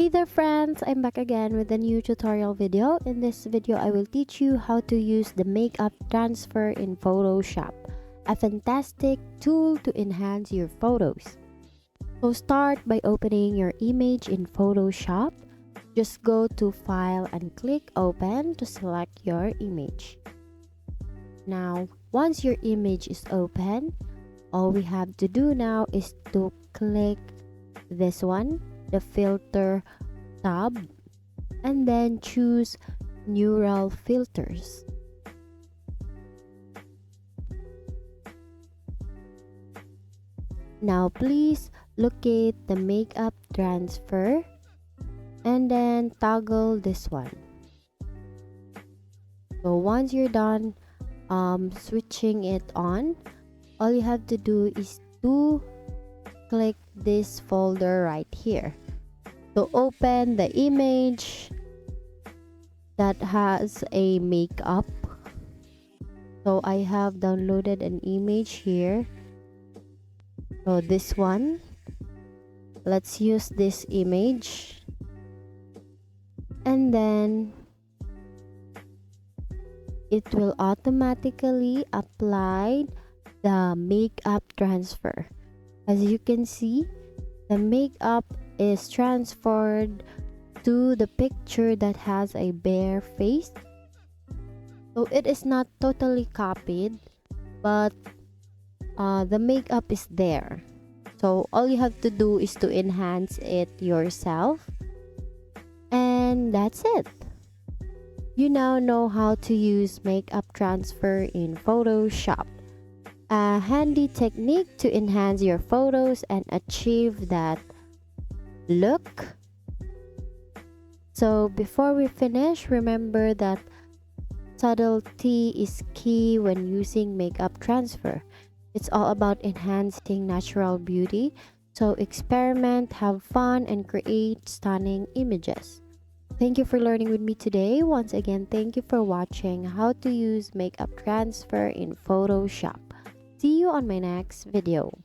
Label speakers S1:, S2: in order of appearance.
S1: Hey there friends, I'm back again with a new tutorial video. In this video, I will teach you how to use the makeup transfer in Photoshop, a fantastic tool to enhance your photos. So start by opening your image in Photoshop. Just go to File and click Open to select your image. Now, once your image is open, all we have to do now is to click this one, the filter tab, and then choose neural filters. Now please locate the makeup transfer and then toggle this one. So once you're done switching it on, all you have to do is to click this folder right here to open the image that has a makeup. So I have downloaded an image here. So this one, let's use this image, and then it will automatically apply the makeup transfer. As you can see, the makeup is transferred to the picture that has a bare face. So it is not totally copied, but the makeup is there. So all you have to do is to enhance it yourself, and that's it. You now know how to use makeup transfer in Photoshop, a handy technique to enhance your photos and achieve that look. So before we finish, remember that subtlety is key when using makeup transfer. It's all about enhancing natural beauty. So experiment, have fun, and create stunning images. Thank you for learning with me today. Once again, thank you for watching how to use makeup transfer in Photoshop. See you on my next video.